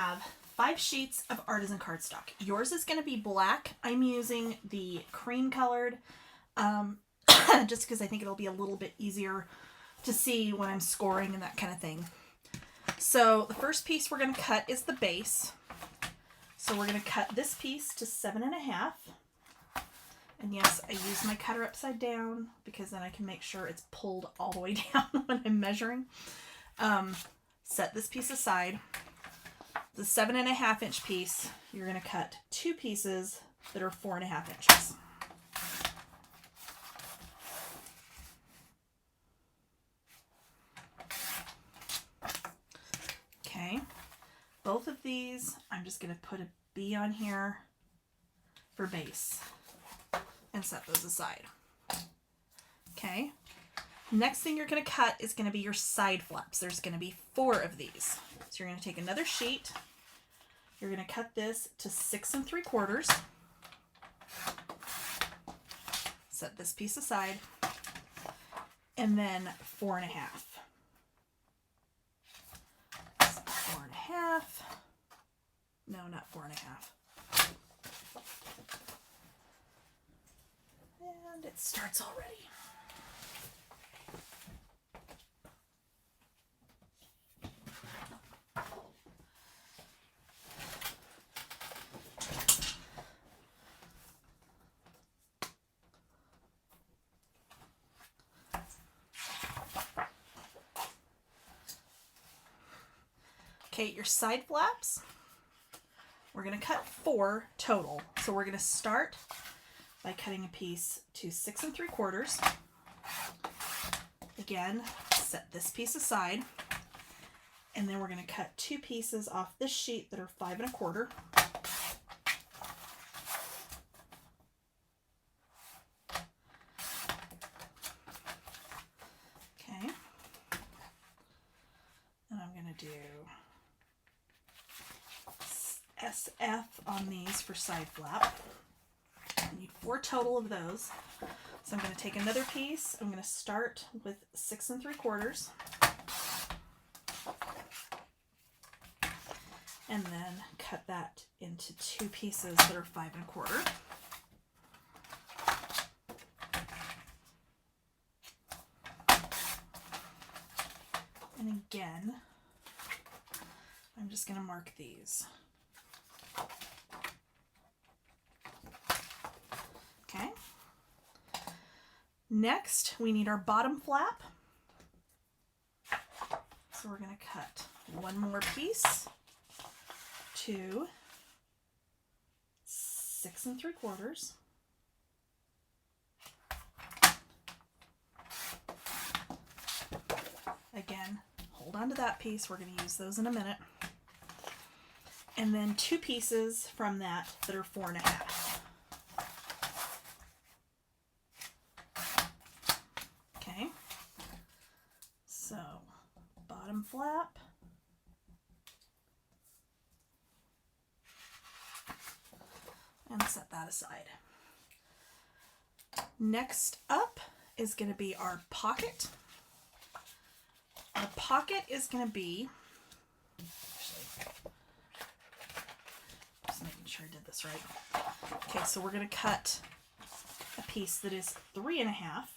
have 5 sheets of artisan cardstock. Yours is going to be black. I'm using the cream colored just because I think it'll be a little bit easier to see when I'm scoring and that kind of thing. So the first piece we're going to cut is the base. So we're going to cut this piece to 7.5. And yes, I use my cutter upside down because then I can make sure it's pulled all the way down when I'm measuring. Set this piece aside. The 7.5 inch piece, you're going to cut 2 pieces that are 4.5 inches. Okay, both of these, I'm just going to put a B on here for base and set those aside. Okay, next thing you're going to cut is going to be your side flaps. There's going to be 4 of these. So you're going to take another sheet. You're going to cut this to 6 3/4. Set this piece aside. And then 4.5. 4.5. No, not 4.5. And it starts already. Okay, your side flaps, we're going to cut 4 total. So we're going to start by cutting a piece to 6 3/4. Again, set this piece aside. And then we're going to cut 2 pieces off this sheet that are 5 1/4. Okay. And I'm going to do SF on these for side flap. I need 4 total of those. So I'm going to take another piece. I'm going to start with 6 3/4. And then cut that into 2 pieces that are 5 1/4. And again, I'm just going to mark these. Okay. Next, we need our bottom flap. So we're going to cut 1 more piece to 6 3/4. Again, hold on to that piece. We're going to use those in a minute. And then 2 pieces from that are 4.5. Okay. So, bottom flap. And set that aside. Next up is going to be our pocket. Our pocket is going to be, just making sure I did this right. Okay, so we're going to cut a piece that is 3.5.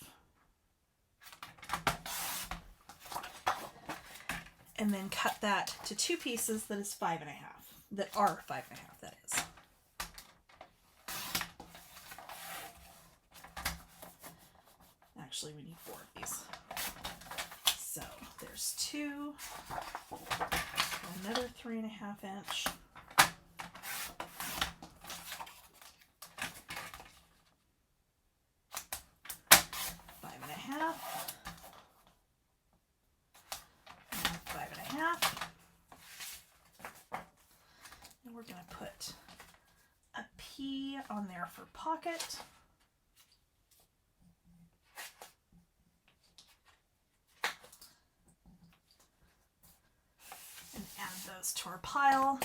And then cut that to 2 pieces that is 5.5. That are 5.5, that is. Actually, we need 4 of these. So there's 2, another 3.5 inch. And we're going to put a P on there for pocket. And add those to our pile.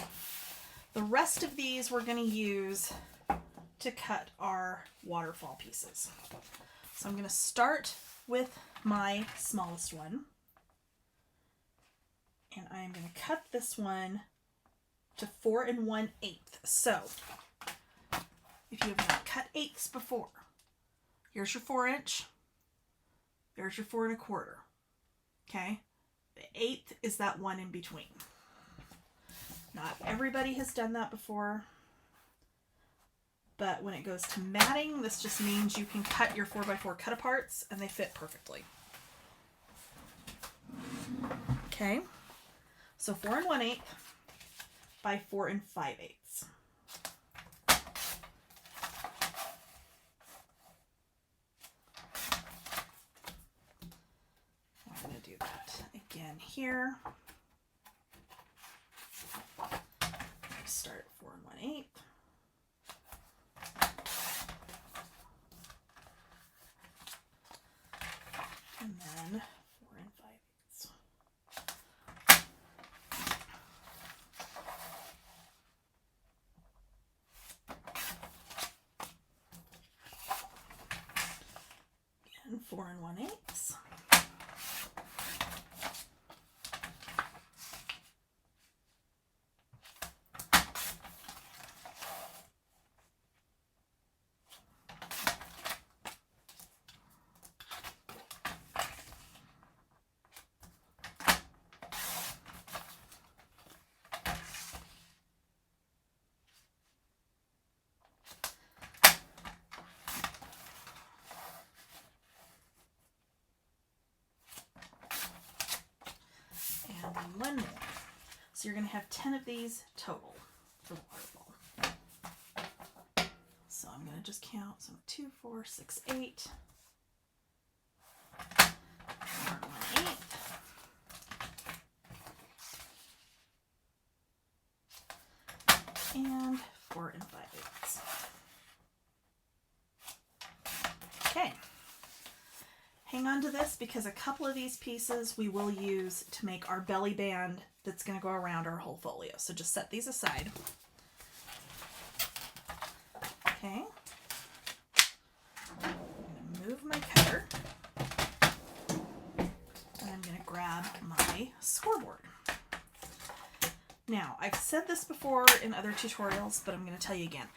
The rest of these we're going to use to cut our waterfall pieces. So I'm going to start with my smallest one. And I'm going to cut this one to 4 1/8. So if you have not cut 8ths before, here's your 4-inch, there's your 4 1/4. Okay, the 1/8 is that one in between. Not everybody has done that before, but when it goes to matting, this just means you can cut your 4x4 cut aparts and they fit perfectly. Okay, so 4 1/8 by 4 5/8. I'm going to do that again here. Start at 4 1/8. And then 4 5/8. Again, 4 1/8. And one more. So you're going to have 10 of these total for the waterfall. So I'm going to just count. So 2, 4, 6, 8. 4 1/8. And 4 5/8. Okay. Hang on to this because a couple of these pieces we will use to make our belly band that's going to go around our whole folio. So just set these aside. Okay. I'm going to move my cutter and I'm going to grab my scoreboard. Now, I've said this before in other tutorials, but I'm going to tell you again.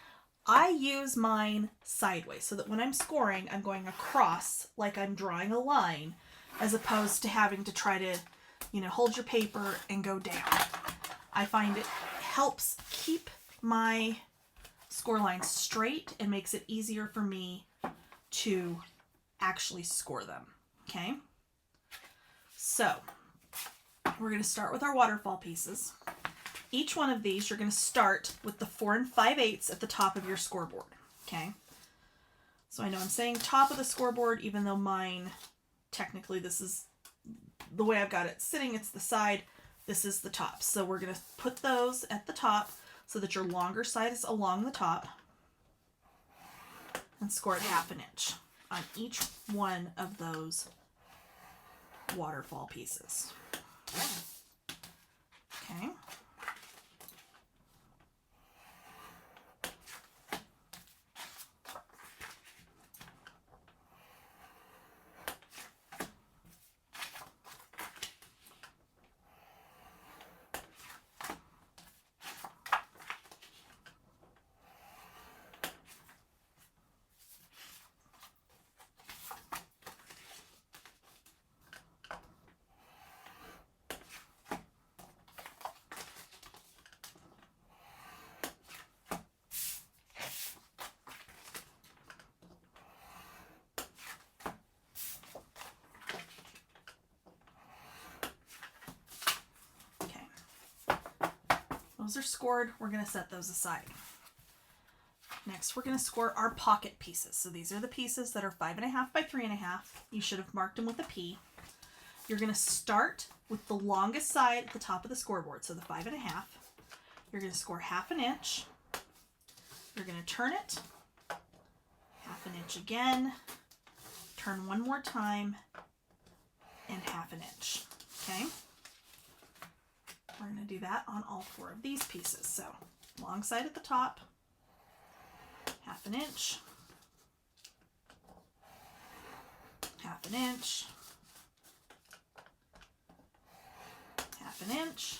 I use mine sideways so that when I'm scoring, I'm going across like I'm drawing a line, as opposed to having to try to, hold your paper and go down. I find it helps keep my score lines straight and makes it easier for me to actually score them. Okay? So, we're going to start with our waterfall pieces. Each one of these, you're going to start with the 4 5/8 at the top of your scoreboard, okay? So I know I'm saying top of the scoreboard, even though mine, technically this is the way I've got it sitting, it's the side, this is the top. So we're going to put those at the top so that your longer side is along the top and score at 1/2 inch on each one of those waterfall pieces. Okay. Those are scored. We're going to set those aside. Next, we're going to score our pocket pieces. So these are the pieces that are 5 1/2 by 3 1/2. You should have marked them with a P. You're going to start with the longest side at the top of the scoreboard, so the 5 1/2. You're going to score 1/2 inch. You're going to turn it 1/2 inch again, turn one more time, and 1/2 inch. Okay? We're going to do that on all 4 of these pieces. So, long side at the top, 1/2 inch, 1/2 inch, 1/2 inch,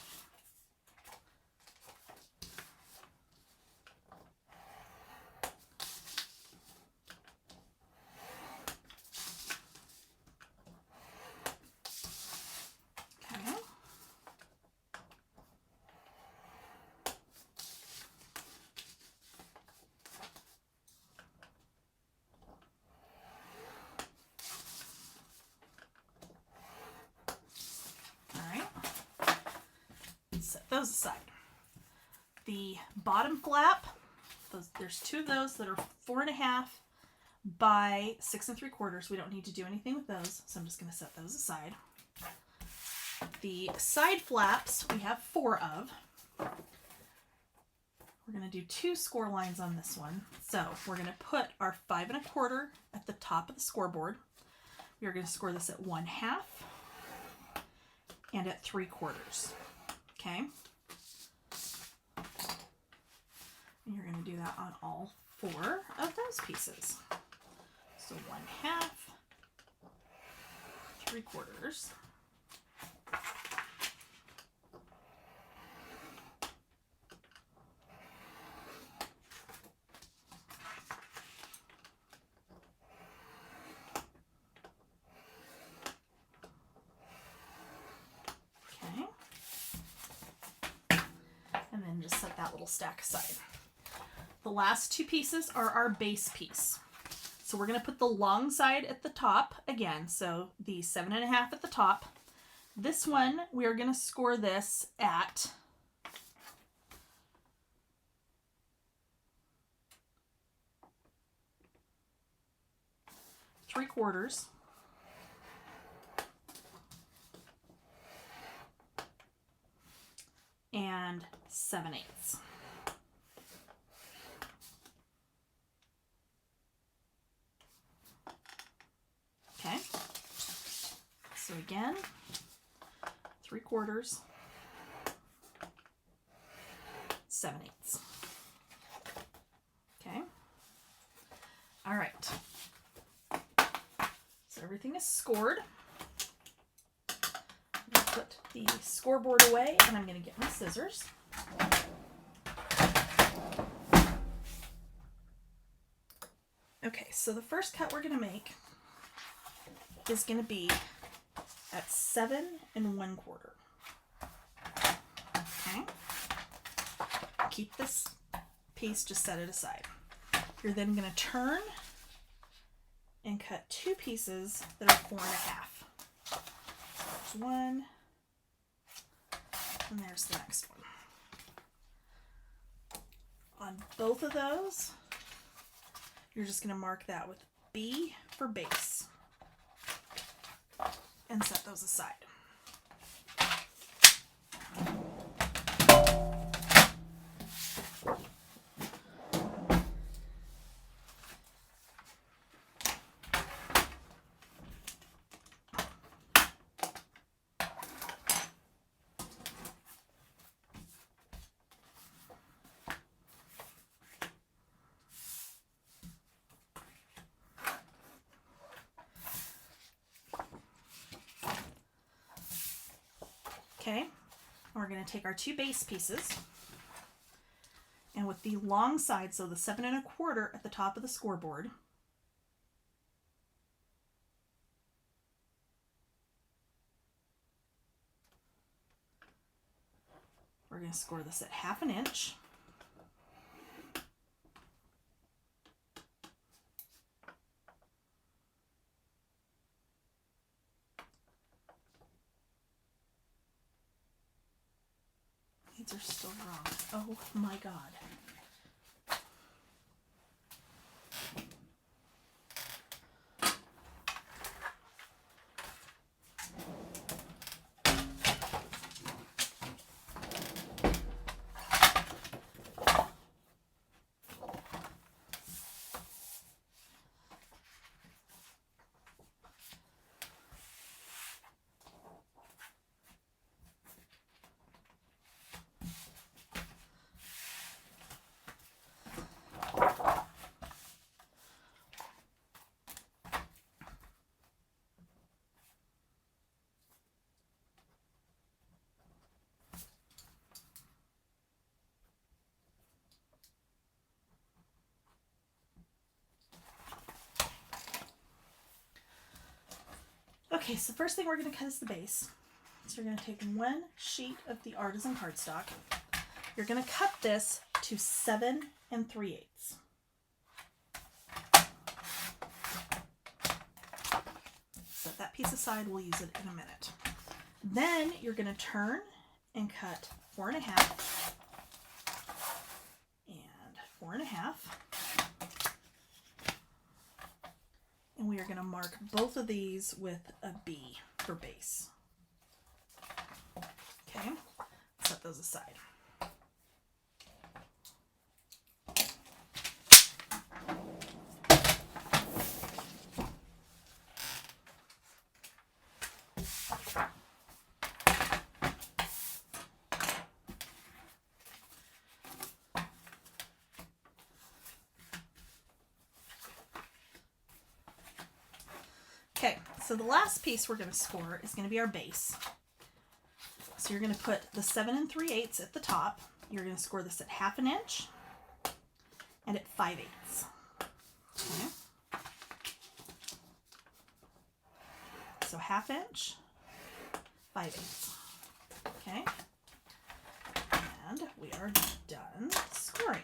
those aside. The bottom flap, there's two of those that are 4.5 by 6 3/4. We don't need to do anything with those, so I'm just going to set those aside. The side flaps we have 4 of. We're going to do 2 score lines on this one. So we're going to put our 5 1/4 at the top of the scoreboard. We are going to score this at 1/2 and at 3/4. Okay. And you're going to do that on all 4 of those pieces. So 1/2, 3/4. Okay. And then just set that little stack aside. The last 2 pieces are our base piece. So we're going to put the long side at the top again. So the 7.5 at the top. This one, we are going to score this at 3/4 and 7/8. Okay, so again, 3/4, 7/8. Okay, all right. So everything is scored. I'm going to put the scoreboard away, and I'm going to get my scissors. Okay, so the first cut we're going to make is going to be at 7 1/4. Okay. Keep this piece, just set it aside. You're then going to turn and cut 2 pieces that are 4.5. There's one, and there's the next one. On both of those, you're just going to mark that with B for base and set those aside. Okay, we're going to take our 2 base pieces, and with the long side, so the 7 1/4 at the top of the scoreboard, we're going to score this at 1/2 inch. These are still wrong. Oh my God. Okay, so first thing we're going to cut is the base. So you're going to take 1 sheet of the artisan cardstock. You're going to cut this to 7 3/8. Set that piece aside, we'll use it in a minute. Then you're going to turn and cut 4.5 and 4.5. And we are going to mark both of these with a B for base. Okay, set those aside. Okay, so the last piece we're going to score is going to be our base. So you're going to put the 7 3/8 at the top. You're going to score this at 1/2 inch and at 5/8. Okay. So 1/2 inch, 5/8. Okay. And we are done scoring.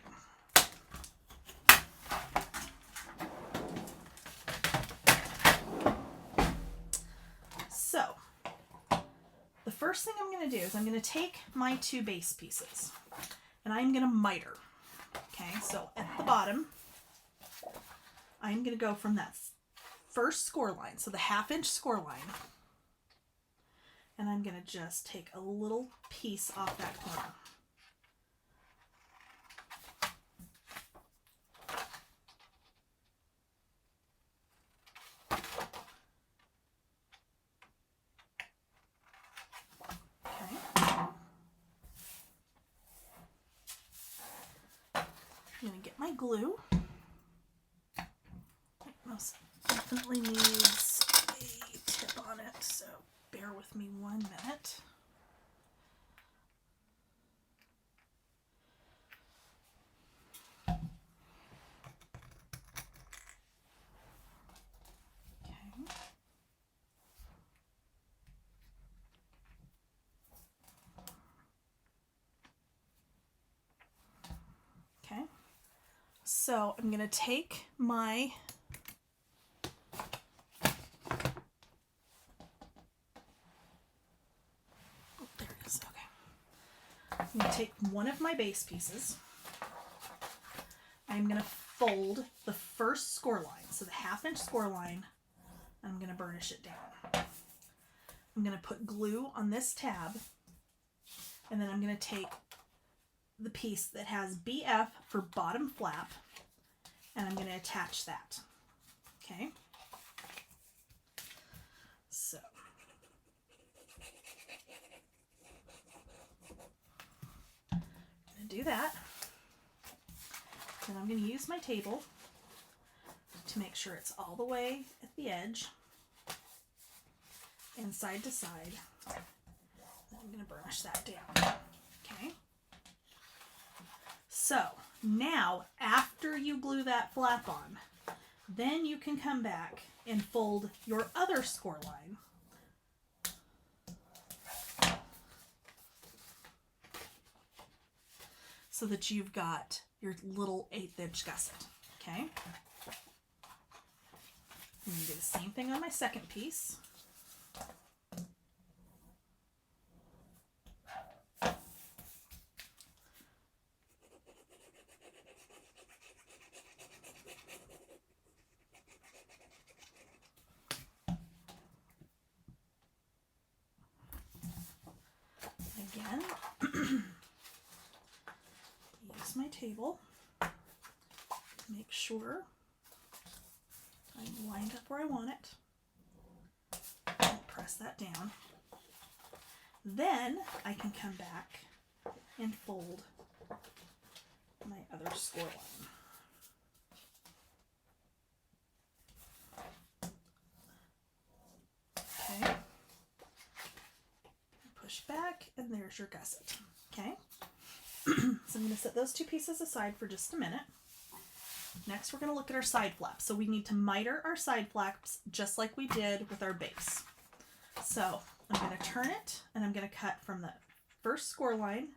So the first thing I'm going to do is I'm going to take my 2 base pieces and I'm going to miter. Okay, so at the bottom, I'm going to go from that first score line, so the 1/2 inch score line, and I'm going to just take a little piece off that corner. I'm going to get my glue. It most definitely needs a tip on it, so bear with me 1 minute. Okay. So I'm going to take my there it is. Okay. I'm going to take one of my base pieces. I'm going to fold the first score line, so the 1/2 inch score line, and I'm going to burnish it down. I'm going to put glue on this tab, and then I'm going to take the piece that has BF for bottom flap, and I'm going to attach that. Okay. So I'm going to do that. Then I'm going to use my table to make sure it's all the way at the edge and side to side. Then I'm going to burnish that down. Okay. So now, after you glue that flap on, then you can come back and fold your other score line. So that you've got your little 1/8 inch gusset. Okay. I'm going to do the same thing on my second piece. Again, use my table, make sure I'm lined up where I want it, and press that down. Then I can come back and fold my other score line. Okay. Push back, and there's your gusset. Okay. So I'm going to set those 2 pieces aside for just a minute. Next, we're going to look at our side flaps. So we need to miter our side flaps just like we did with our base. So I'm going to turn it, and I'm going to cut from the first score line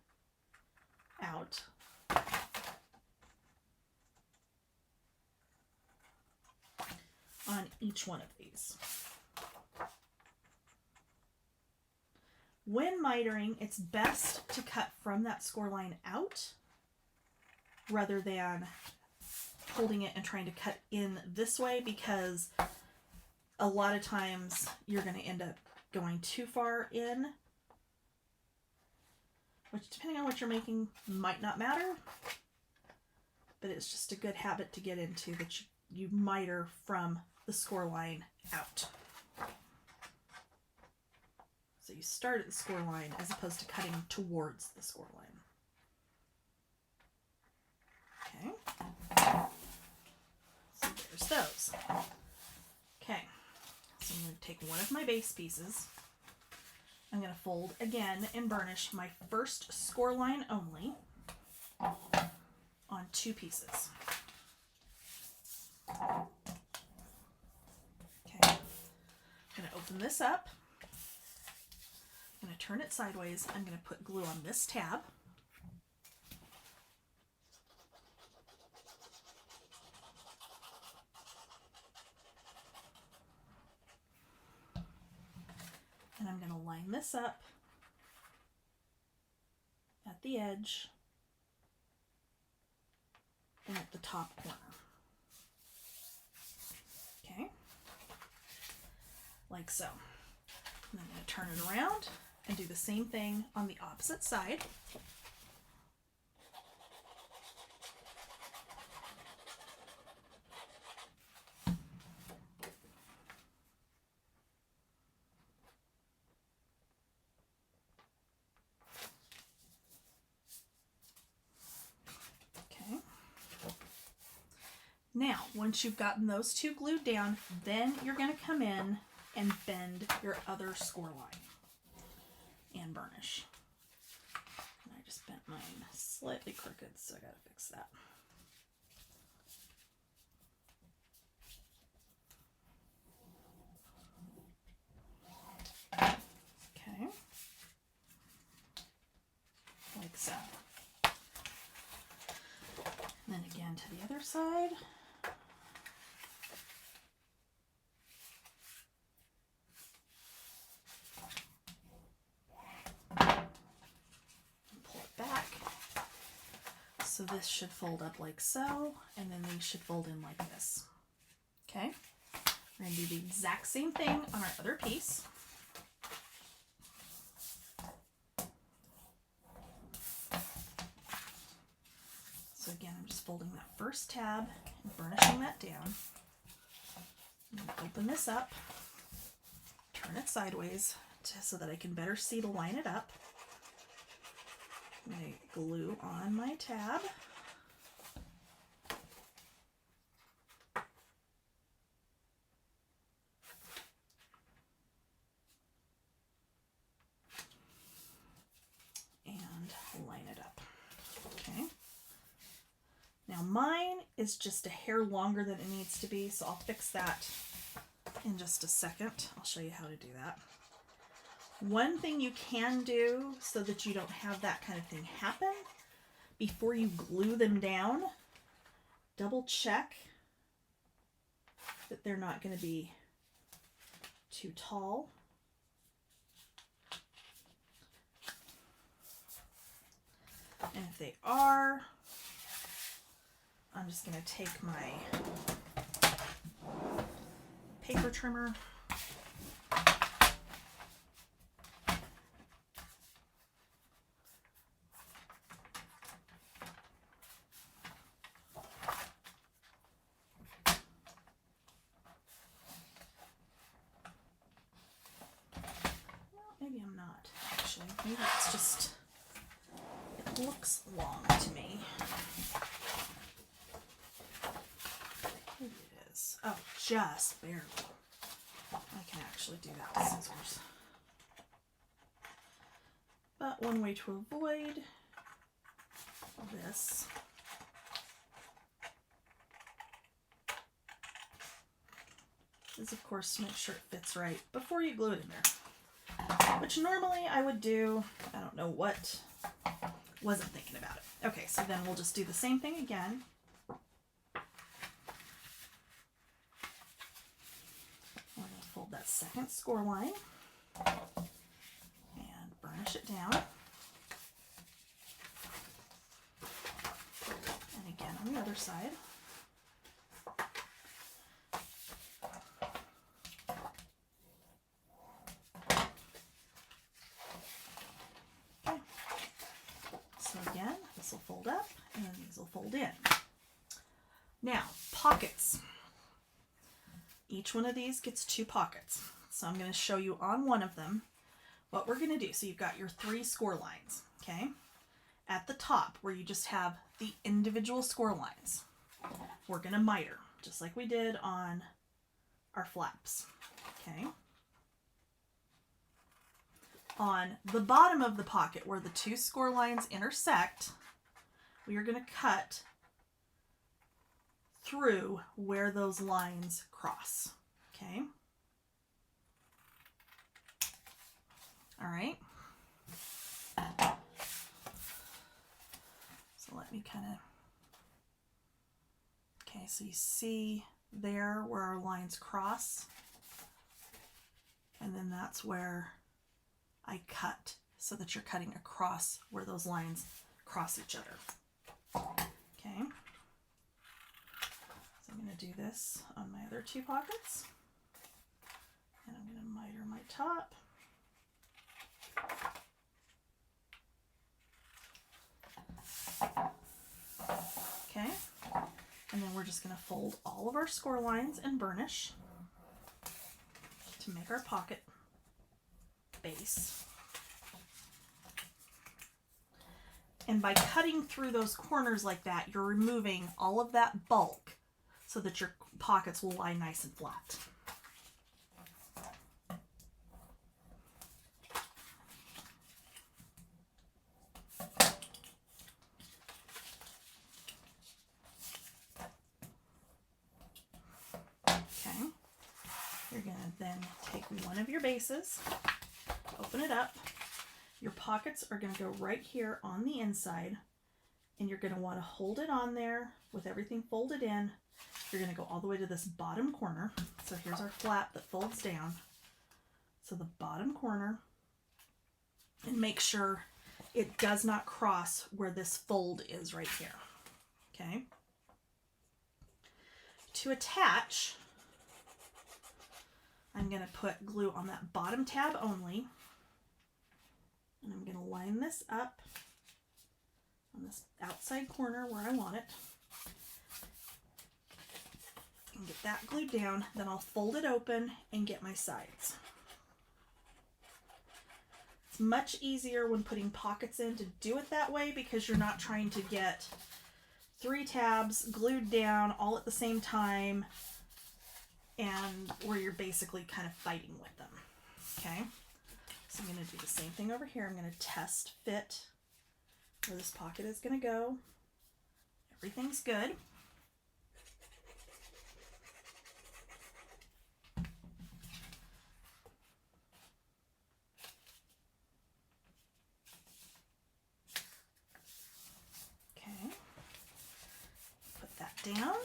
out. On each one of these. When mitering, it's best to cut from that score line out rather than holding it and trying to cut in this way, because a lot of times you're going to end up going too far in, which depending on what you're making might not matter, but it's just a good habit to get into, that you miter from the score line out. So you start at the score line as opposed to cutting towards the score line. Okay. So there's those. Okay. So I'm going to take one of my base pieces. I'm going to fold again and burnish my first score line only on 2 pieces. Okay. I'm going to open this up. I'm going to turn it sideways. I'm going to put glue on this tab. And I'm going to line this up at the edge and at the top corner. Okay, like so. And I'm going to turn it around and do the same thing on the opposite side. Now, once you've gotten those 2 glued down, then you're going to come in and bend your other score line and burnish. And I just bent mine slightly crooked, so I got to fix that. Okay. Like so. And then again to the other side. So this should fold up like so, and then these should fold in like this. Okay, we're going to do the exact same thing on our other piece. So again, I'm just folding that first tab and burnishing that down. I'm going to open this up, turn it sideways so that I can better see to line it up. I glue on my tab. And line it up. Okay. Now mine is just a hair longer than it needs to be, so I'll fix that in just a second. I'll show you how to do that. One thing you can do so that you don't have that kind of thing happen, before you glue them down, double check that they're not going to be too tall. And if they are, I'm just going to take my paper trimmer . Maybe I'm not, actually. Maybe it's just, it looks long to me. Maybe it is. Oh, just barely. I can actually do that with scissors. But one way to avoid this is, of course, to make sure it fits right before you glue it in there. Which normally I would do, I don't know what, wasn't thinking about it. Okay, so then we'll just do the same thing again. We're going to fold that second score line and burnish it down. And again on the other side. Okay. So again, this will fold up and then these will fold in. Now, pockets. Each one of these gets 2 pockets. So I'm going to show you on one of them what we're going to do. So you've got your 3 score lines, okay? At the top, where you just have the individual score lines, we're going to miter, just like we did on our flaps, okay? On the bottom of the pocket, where the 2 score lines intersect, we are going to cut through where those lines cross, okay? All right. So let me kind of, okay, so you see there where our lines cross, and then that's where I cut so that you're cutting across where those lines cross each other. Okay. So I'm going to do this on my other 2 pockets, and I'm going to miter my top. Okay, and then we're just going to fold all of our score lines and burnish to make our pocket base. And by cutting through those corners like that, you're removing all of that bulk so that your pockets will lie nice and flat. Okay, you're going to then take one of your bases, open it up. Your pockets are going to go right here on the inside, and you're going to want to hold it on there with everything folded in. You're going to go all the way to this bottom corner. So here's our flap that folds down. So the bottom corner, and make sure it does not cross where this fold is right here. Okay. To attach, I'm going to put glue on that bottom tab only. And I'm going to line this up on this outside corner where I want it. And get that glued down. Then I'll fold it open and get my sides. It's much easier when putting pockets in to do it that way because you're not trying to get 3 tabs glued down all at the same time and where you're basically kind of fighting with them. Okay? So I'm going to do the same thing over here. I'm going to test fit where this pocket is going to go. Everything's good. Okay. Put that down.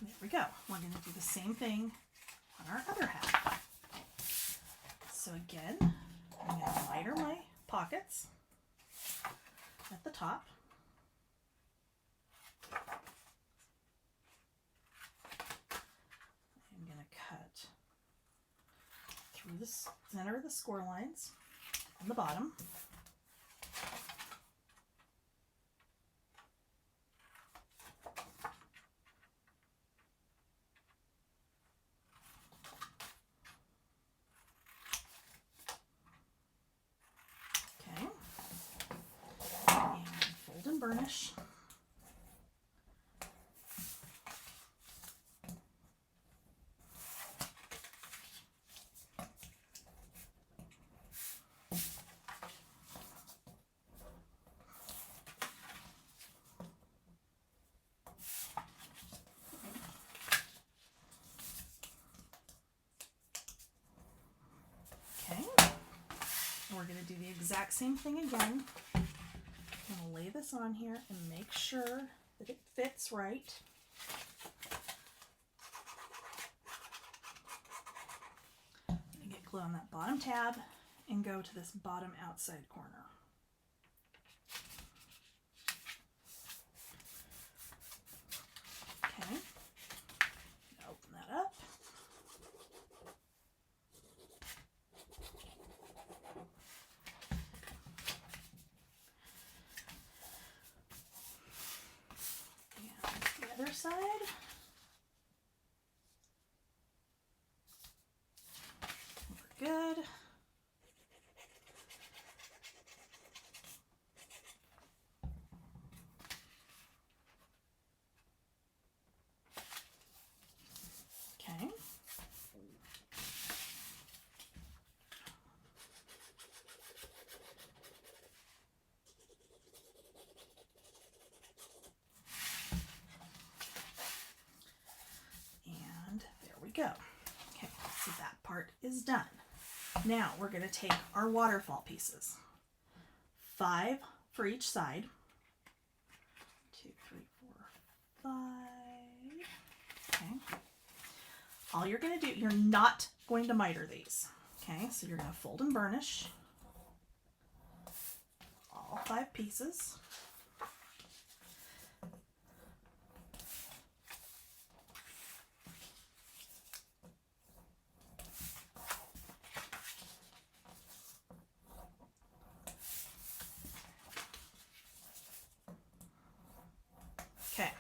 There we go. We're going to do the same thing on our other half. So again, I'm going to miter my pockets at the top. I'm going to cut through the center of the score lines on the bottom. Burnish. Okay, going to do the exact same thing again. I'm going to lay this on here and make sure that it fits right. I'm going to get glue on that bottom tab and go to this bottom outside corner. Okay, open that up. And the other side. We're good. Okay. And there we go. Okay, so that part is done. Now we're going to take our waterfall pieces. 5 for each side. 2, 3, 4, 5. Okay. All you're going to do, you're not going to miter these. Okay, so you're going to fold and burnish all 5 pieces. Okay,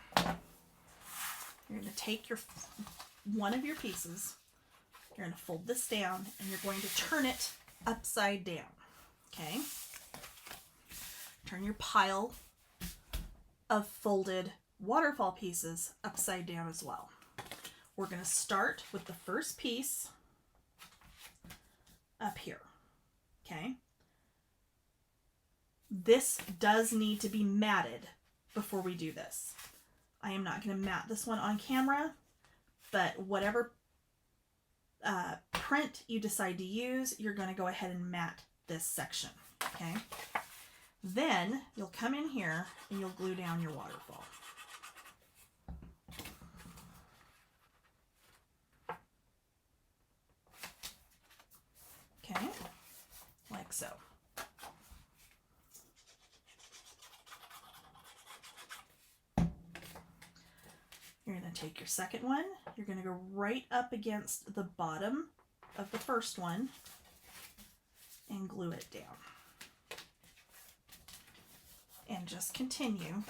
you're going to take one of your pieces, you're going to fold this down, and you're going to turn it upside down. Okay, turn your pile of folded waterfall pieces upside down as well. We're going to start with the first piece up here. Okay, this does need to be matted before we do this. I am not going to mat this one on camera, but whatever print you decide to use, you're going to go ahead and mat this section. Okay, then you'll come in here and you'll glue down your waterfall. Okay, like so. You're going to take your second one, you're going to go right up against the bottom of the first one and glue it down. And just continue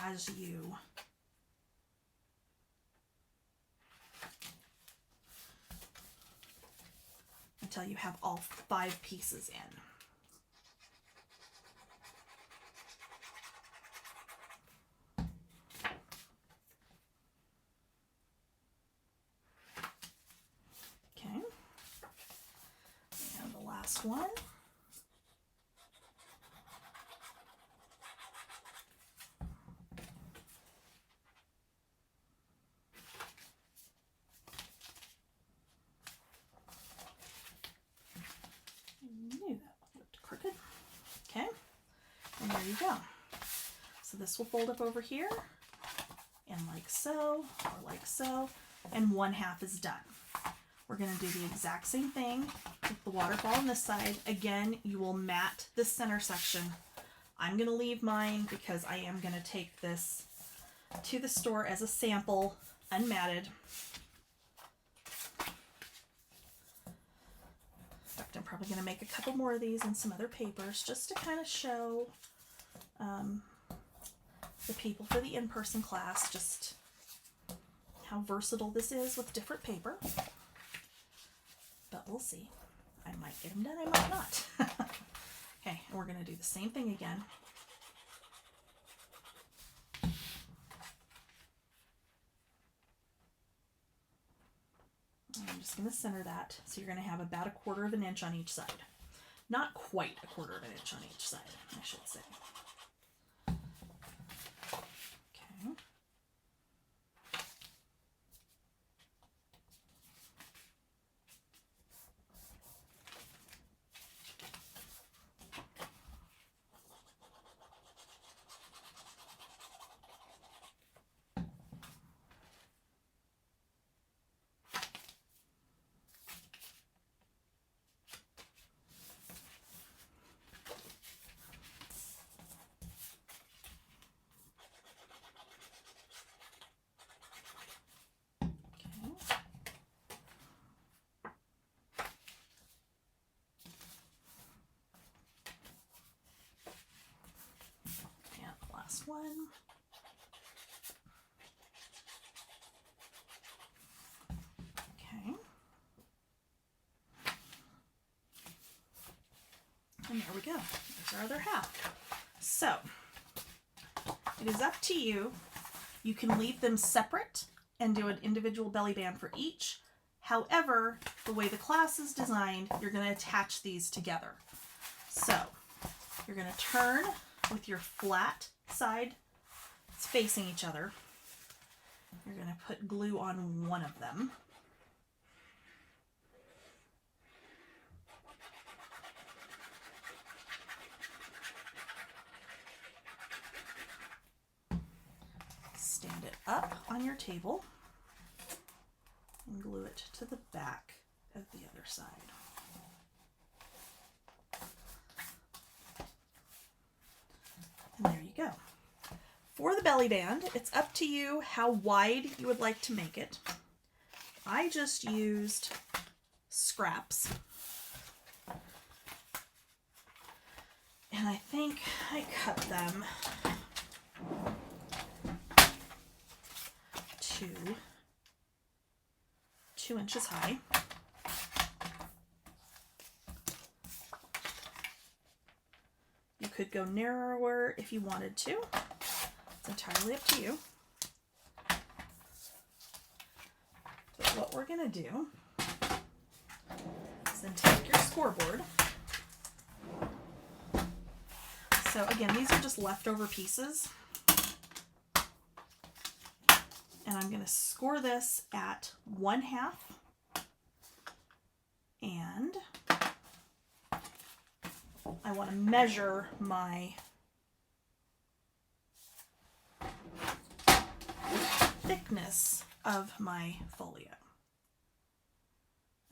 as you until you have all 5 pieces in. One. I knew that looked crooked. Okay, and there you go. So this will fold up over here, and like so, or like so, and 1/2 is done. We're going to do the exact same thing with the waterfall on this side. Again, you will mat this center section. I'm going to leave mine because I am going to take this to the store as a sample, unmatted. In fact, I'm probably going to make a couple more of these and some other papers just to kind of show the people for the in-person class just how versatile this is with different paper. But we'll see. I might get them done, I might not. Okay, and we're going to do the same thing again. I'm just going to center that. So you're going to have about 1/4 of an inch on each side. Not quite 1/4 of an inch on each side, I should say. Okay. one. Okay. And there we go. There's our other half. So it is up to you. You can leave them separate and do an individual belly band for each. However, the way the class is designed, you're going to attach these together. So you're going to turn with your flat side facing each other. You're going to put glue on one of them. Stand it up on your table and glue it to the back of the other side. And there you go. For the belly band, it's up to you how wide you would like to make it. I just used scraps. And I think I cut them to 2 inches high. You could go narrower if you wanted to. It's entirely up to you. But what we're going to do is then take your scoreboard. So again, these are just leftover pieces. And I'm going to score this at 1/2. And I want to measure my thickness of my folio.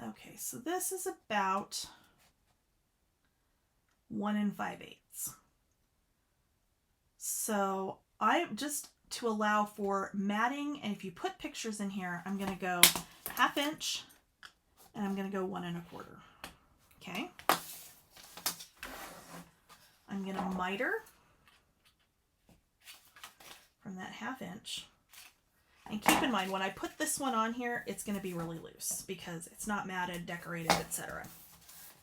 Okay, so this is about 1 5/8. So I just, to allow for matting, and if you put pictures in here, I'm going to go 1/2 inch and I'm going to go 1 1/4. Okay. I'm going to miter from that 1/2 inch. And keep in mind, when I put this one on here, it's going to be really loose because it's not matted, decorated, etc.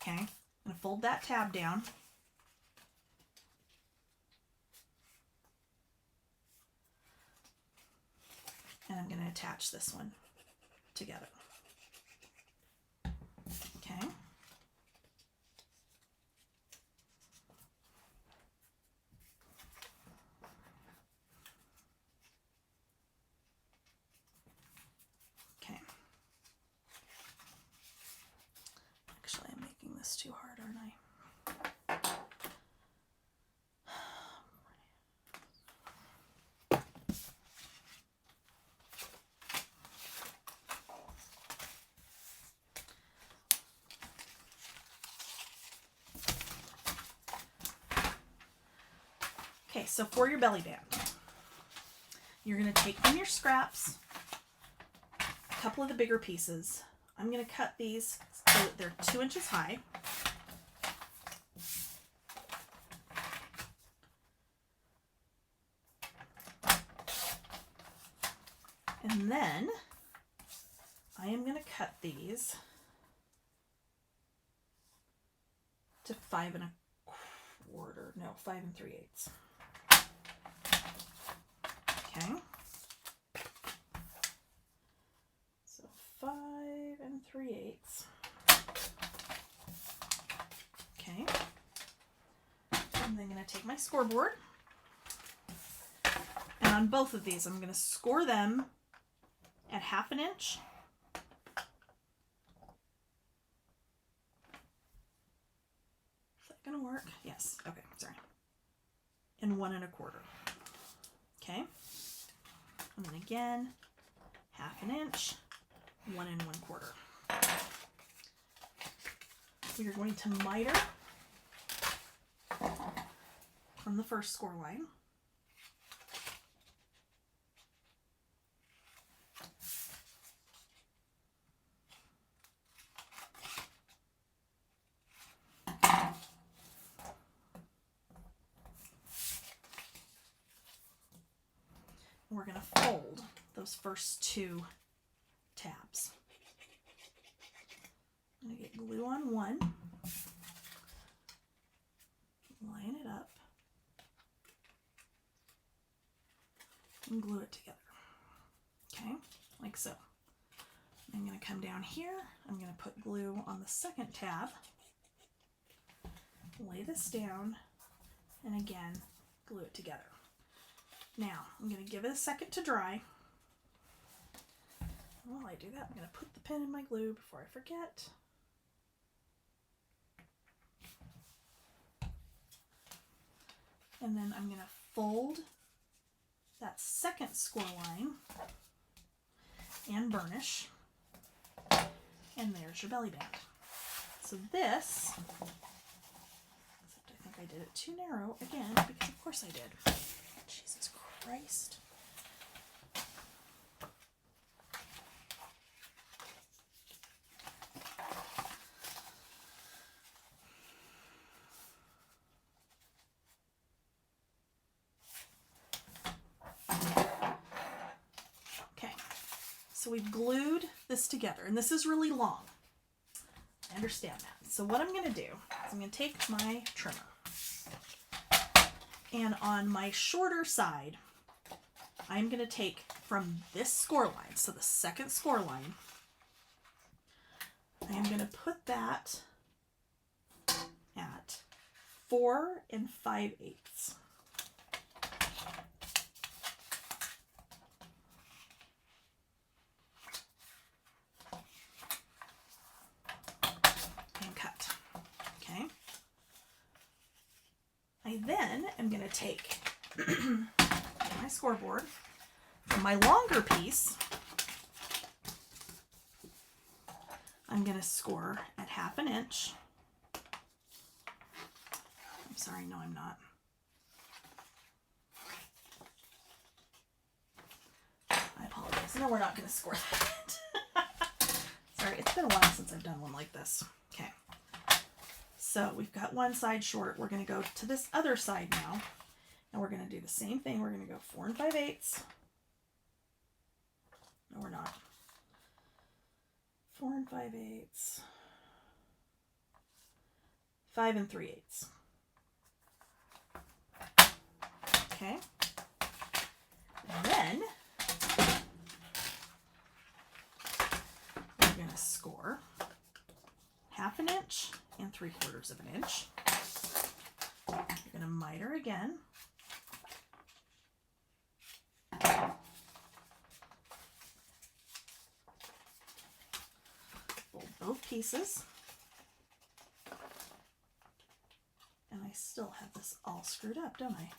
Okay. I'm going to fold that tab down. And I'm going to attach this one together. Okay. Okay. Actually, I'm making this too hard, aren't I? Okay, so for your belly band, you're going to take from your scraps a couple of the bigger pieces. I'm going to cut these so that they're 2 inches high. And then I am going to cut these to 5 1/4, no, 5 3/8. Okay. So 5 3/8. Okay. And I'm going to take my scoreboard. And on both of these, I'm going to score them at 1/2 inch. Is that going to work? Yes. Okay. Sorry. And 1 1/4. Okay. And then again, 1/2 inch, 1 1/4. We are going to miter from the first score line. we're going to fold those first 2 tabs. I'm going to get glue on one, line it up, and glue it together. Okay, like so. I'm going to come down here, I'm going to put glue on the second tab, lay this down, and again, glue it together. Now, I'm going to give it a second to dry. While I do that, I'm going to put the pin in my glue before I forget. And then I'm going to fold that second score line and burnish. And there's your belly band. So this, except I think I did it too narrow again, because of course I did. Jesus Christ. Okay, so we've glued this together, and this is really long. I understand that. So what I'm going to do is I'm going to take my trimmer, and on my shorter side, I'm going to take from this score line, so the second score line, I am going to put that at 4 5/8. And cut. Okay. I then am going to take my scoreboard from my longer piece. I'm going to score at 1/2 inch. I'm sorry, no, I'm not. I apologize. No, we're not going to score that. Sorry, it's been a while since I've done one like this. Okay. So we've got one side short. We're going to go to this other side now. And we're going to do the same thing. We're going to go 4 5/8. No, we're not. 4 5/8. 5 3/8. Okay. Then we're going to score 1/2 inch and 3/4 inch. You're going to miter again. Fold both pieces. And I still have this all screwed up, don't I?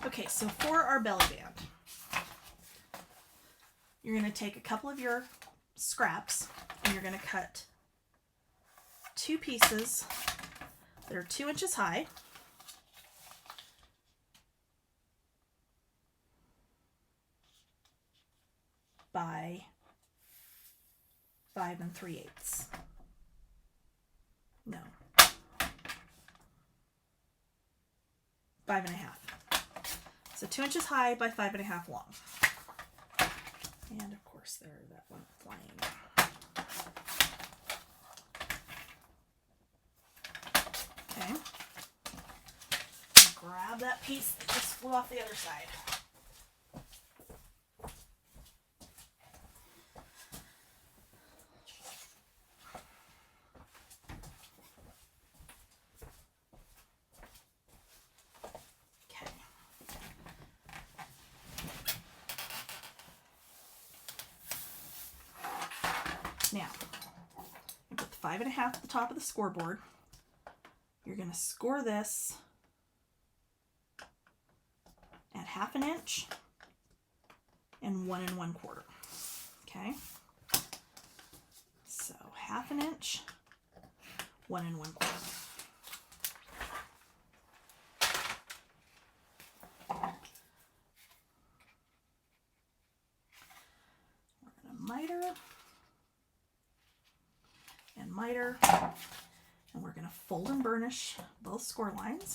Okay, so for our belly band, you're going to take a couple of your scraps and you're going to cut 2 pieces that are 2 inches high. by 5 3/8. No. 5 1/2. So 2 inches high by 5 1/2 long. And of course there that went flying. Okay. Grab that piece that just flew off the other side. Okay. Now, you put the 5 1/2 at the top of the scoreboard. You're going to score this at 1/2 inch and 1 1/4. Okay, so 1/2 inch, 1 1/4. We're going to miter and miter, and we're going to fold and burnish both score lines.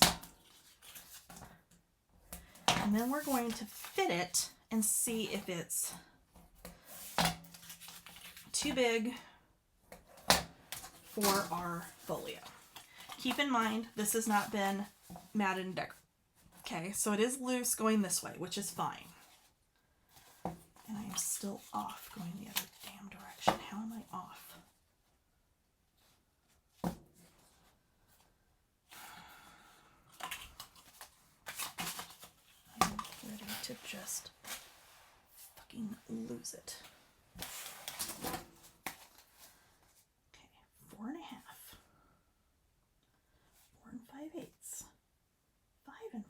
And then we're going to fit it and see if it's too big for our folio. Keep in mind, this has not been matted and decorated. Okay, so it is loose going this way, which is fine. And I am still off going the other damn direction. How am I off? To just fucking lose it. Okay, 4 1/2, 4 5/8, 5 5/8.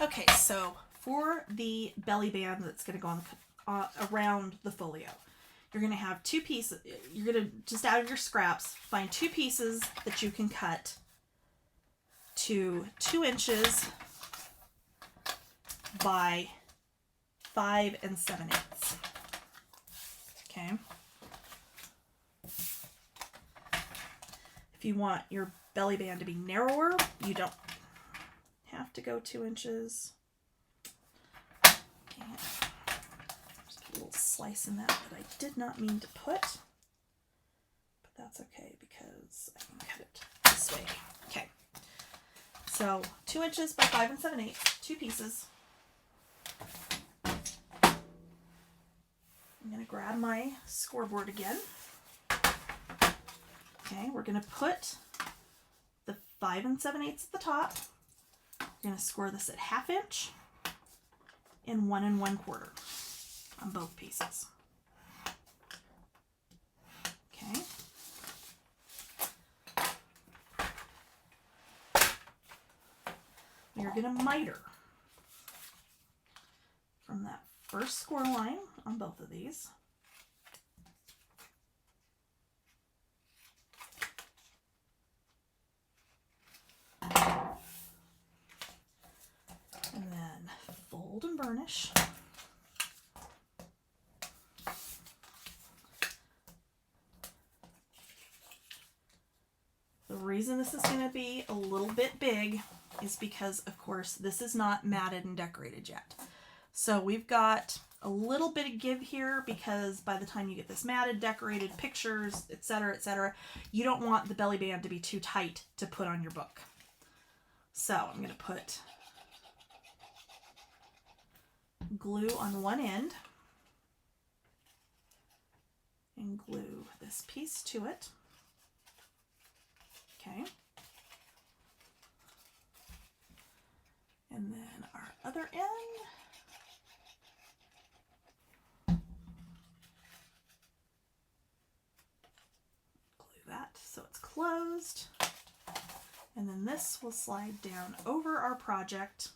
Okay, so for the belly band that's going to go on around the folio, you're going to have 2 pieces. You're going to, just out of your scraps, find 2 pieces that you can cut to 2 inches by 5 7/8. Okay. If you want your belly band to be narrower, you don't have to go 2 inches. Okay. Just put a little slice in that I did not mean to put, but that's okay because I can cut it this way. Okay. So 2 inches by 5 7/8, 2 pieces. I'm going to grab my scoreboard again. Okay, we're going to put the 5 7/8 at the top. We're going to score this at 1/2 inch and 1 1/4 on both pieces. Okay. We're going to miter from that first score line on both of these. And then fold and burnish. The reason this is going to be a little bit big is because, of course, this is not matted and decorated yet. So we've got a little bit of give here because by the time you get this matted, decorated, pictures, etc., you don't want the belly band to be too tight to put on your book. So I'm going to put glue on one end and glue this piece to it. Okay. And then our other end. That so it's closed, and then this will slide down over our project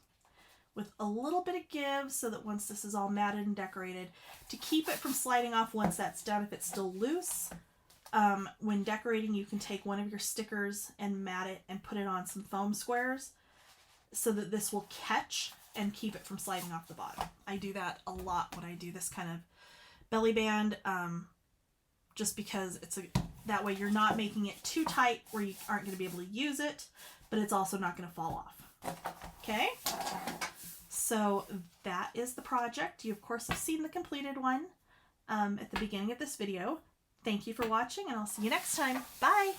with a little bit of give so that once this is all matted and decorated, to keep it from sliding off once that's done, if it's still loose, when decorating you can take one of your stickers and mat it and put it on some foam squares so that this will catch and keep it from sliding off the bottom. I do that a lot when I do this kind of belly band, just because that way you're not making it too tight where you aren't going to be able to use it, but it's also not going to fall off. Okay, so that is the project. You of course have seen the completed one at the beginning of this video. Thank you for watching, and I'll see you next time. Bye!